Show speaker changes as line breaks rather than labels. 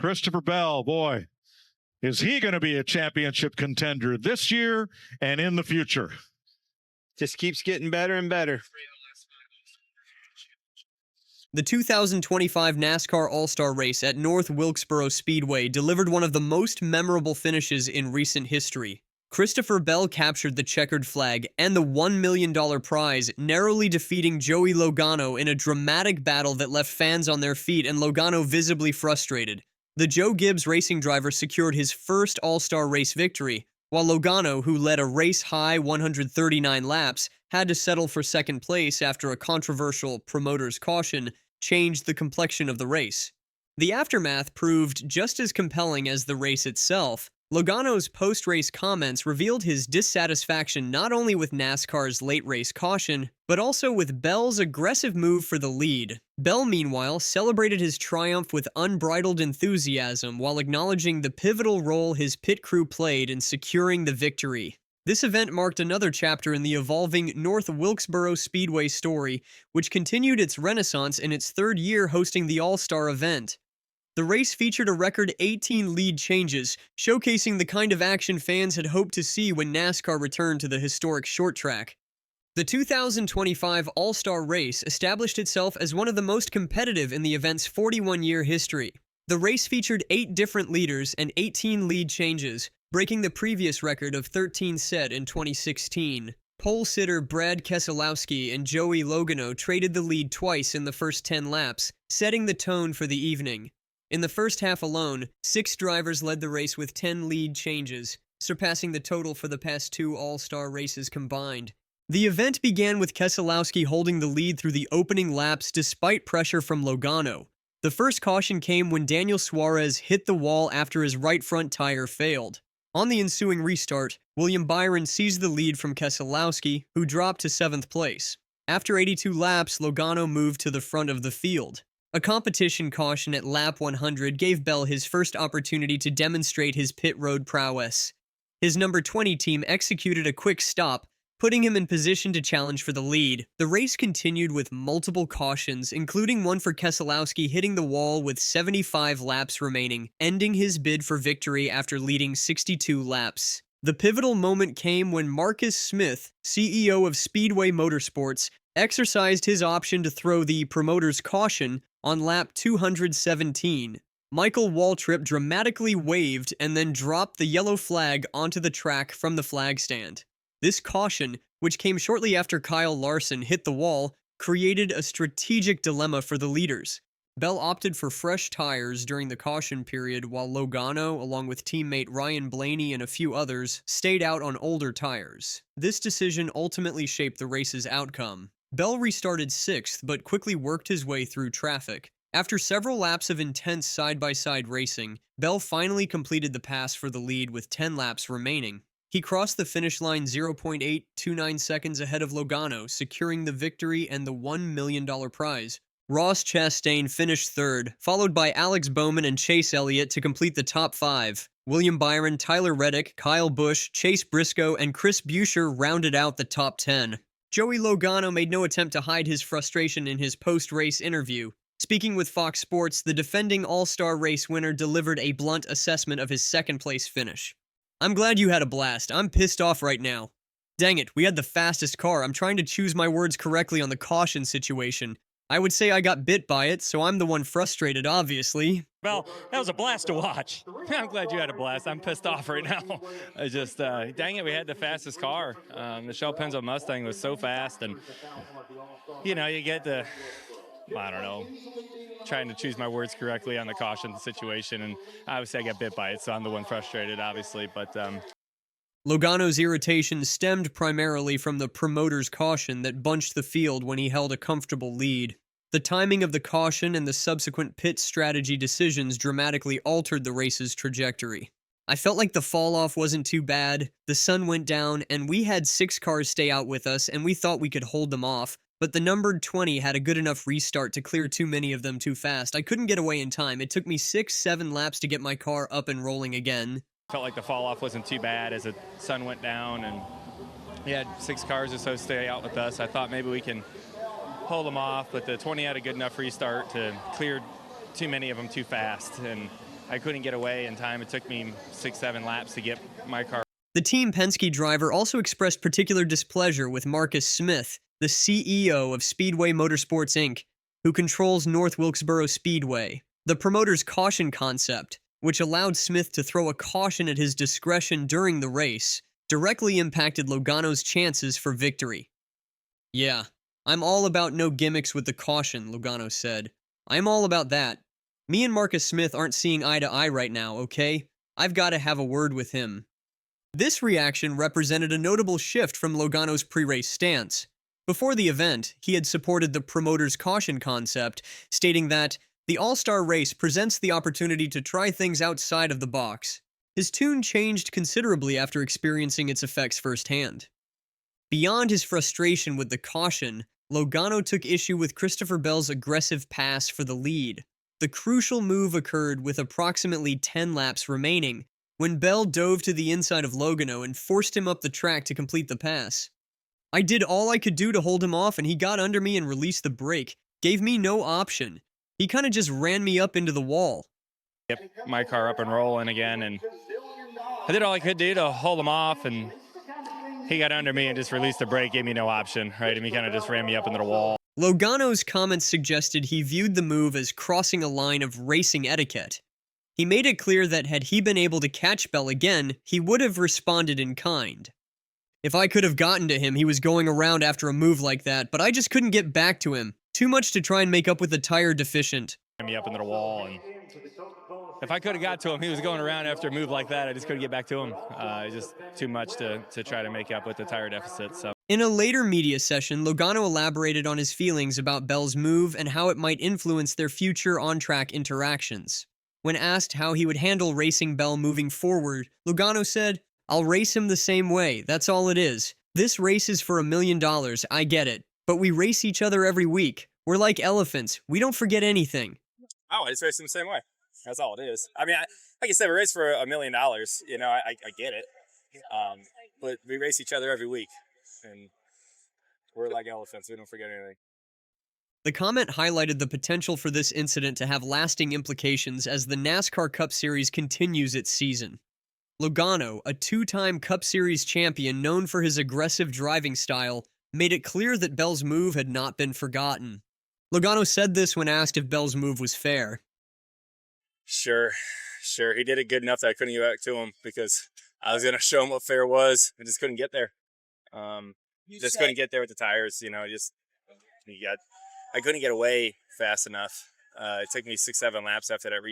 Christopher Bell, boy, is he going to be a championship contender this year and in the future?
Just keeps getting better and better.
The 2025 NASCAR All-Star Race at North Wilkesboro Speedway delivered one of the most memorable finishes in recent history. Christopher Bell captured the checkered flag and the $1 million prize, narrowly defeating Joey Logano in a dramatic battle that left fans on their feet and Logano visibly frustrated. The Joe Gibbs racing driver secured his first All-Star Race victory, while Logano, who led a race-high 139 laps, had to settle for second place after a controversial promoter's caution changed the complexion of the race. The aftermath proved just as compelling as the race itself. Logano's post-race comments revealed his dissatisfaction not only with NASCAR's late-race caution, but also with Bell's aggressive move for the lead. Bell, meanwhile, celebrated his triumph with unbridled enthusiasm while acknowledging the pivotal role his pit crew played in securing the victory. This event marked another chapter in the evolving North Wilkesboro Speedway story, which continued its renaissance in its third year hosting the All-Star event. The race featured a record 18 lead changes, showcasing the kind of action fans had hoped to see when NASCAR returned to the historic short track. The 2025 All-Star Race established itself as one of the most competitive in the event's 41-year history. The race featured 8 different leaders and 18 lead changes, breaking the previous record of 13 set in 2016. Pole sitter Brad Keselowski and Joey Logano traded the lead twice in the first 10 laps, setting the tone for the evening. In the first half alone, 6 drivers led the race with 10 lead changes, surpassing the total for the past 2 All-Star races combined. The event began with Keselowski holding the lead through the opening laps despite pressure from Logano. The first caution came when Daniel Suarez hit the wall after his right front tire failed. On the ensuing restart, William Byron seized the lead from Keselowski, who dropped to 7th place. After 82 laps, Logano moved to the front of the field. A competition caution at lap 100 gave Bell his first opportunity to demonstrate his pit road prowess. His number 20 team executed a quick stop, putting him in position to challenge for the lead. The race continued with multiple cautions, including one for Keselowski hitting the wall with 75 laps remaining, ending his bid for victory after leading 62 laps. The pivotal moment came when Marcus Smith, CEO of Speedway Motorsports, exercised his option to throw the promoter's caution on lap 217. Michael Waltrip dramatically waved and then dropped the yellow flag onto the track from the flag stand. This caution, which came shortly after Kyle Larson hit the wall, created a strategic dilemma for the leaders. Bell opted for fresh tires during the caution period, while Logano, along with teammate Ryan Blaney and a few others, stayed out on older tires. This decision ultimately shaped the race's outcome. Bell restarted 6th, but quickly worked his way through traffic. After several laps of intense side-by-side racing, Bell finally completed the pass for the lead with 10 laps remaining. He crossed the finish line 0.829 seconds ahead of Logano, securing the victory and the $1 million prize. Ross Chastain finished 3rd, followed by Alex Bowman and Chase Elliott to complete the top 5. William Byron, Tyler Reddick, Kyle Busch, Chase Briscoe, and Chris Buescher rounded out the top 10. Joey Logano made no attempt to hide his frustration in his post-race interview. Speaking with Fox Sports, the defending All-Star Race winner delivered a blunt assessment of his second-place finish. "I'm glad you had a blast. I'm pissed off right now. Dang it, we had the fastest car. I'm trying to choose my words correctly on the caution situation. I would say I got bit by it, so I'm the one frustrated, obviously."
Well, that was a blast to watch. I'm glad you had a blast. I'm pissed off right now. I just, dang it, we had the fastest car. The Shell Penzo Mustang was so fast, and, you know, you get the, I don't know, trying to choose my words correctly on the caution situation, and obviously I got bit by it, so I'm the one frustrated, obviously, but
Logano's irritation stemmed primarily from the promoter's caution that bunched the field when he held a comfortable lead. The timing of the caution and the subsequent pit strategy decisions dramatically altered the race's trajectory. I felt like the fall-off wasn't too bad, the sun went down, and we had 6 cars stay out with us, and we thought we could hold them off, but the numbered 20 had a good enough restart to clear too many of them too fast. I couldn't get away in time. It took me 6-7 laps to get my car up and rolling again.
Felt like the fall-off wasn't too bad as the sun went down, and we had 6 cars or so stay out with us. I thought maybe we can hold them off, but the 20 had a good enough restart to clear too many of them too fast, and I couldn't get away in time. It took me 6-7 laps to get my car.
The Team Penske driver also expressed particular displeasure with Marcus Smith, the CEO of Speedway Motorsports Inc., who controls North Wilkesboro Speedway. The promoter's caution concept, which allowed Smith to throw a caution at his discretion during the race, directly impacted Logano's chances for victory. "Yeah, I'm all about no gimmicks with the caution," Logano said. "I'm all about that. Me and Marcus Smith aren't seeing eye to eye right now, okay? I've got to have a word with him." This reaction represented a notable shift from Logano's pre-race stance. Before the event, he had supported the promoter's caution concept, stating that the All-Star Race presents the opportunity to try things outside of the box. His tune changed considerably after experiencing its effects firsthand. Beyond his frustration with the caution, Logano took issue with Christopher Bell's aggressive pass for the lead. The crucial move occurred with approximately 10 laps remaining, when Bell dove to the inside of Logano and forced him up the track to complete the pass. "I did all I could do to hold him off, and he got under me and released the brake. Gave me no option. He kind of just ran me up into the wall."
Get my car up and rolling again, and I did all I could do to hold him off, and he got under me and just released the brake, gave me no option, right? And he kind of just ran me up into the wall.
Logano's comments suggested he viewed the move as crossing a line of racing etiquette. He made it clear that had he been able to catch Bell again, he would have responded in kind. "If I could have gotten to him, he was going around after a move like that, but I just couldn't get back to him. Too much to try and make up with the tire deficient."
Ran me up into the wall, and if I could have got to him, he was going around after a move like that. I just couldn't get back to him. Just too much to try to make up with the tire deficit. So.
In a later media session, Logano elaborated on his feelings about Bell's move and how it might influence their future on-track interactions. When asked how he would handle racing Bell moving forward, Logano said, "I'll race him the same way, that's all it is. This race is for $1 million, I get it. But we race each other every week. We're like elephants, we don't forget anything."
Oh, I just race them the same way. That's all it is. I mean, like you said, we race for $1 million. You know, I get it. But we race each other every week. And we're like elephants. We don't forget anything.
The comment highlighted the potential for this incident to have lasting implications as the NASCAR Cup Series continues its season. Logano, a two-time Cup Series champion known for his aggressive driving style, made it clear that Bell's move had not been forgotten. Logano said this when asked if Bell's move was fair.
Sure. He did it good enough that I couldn't get back to him because I was going to show him what fair was. I just couldn't get there. Couldn't get there with the tires, you know, I couldn't get away fast enough. It took me 6-7 laps after that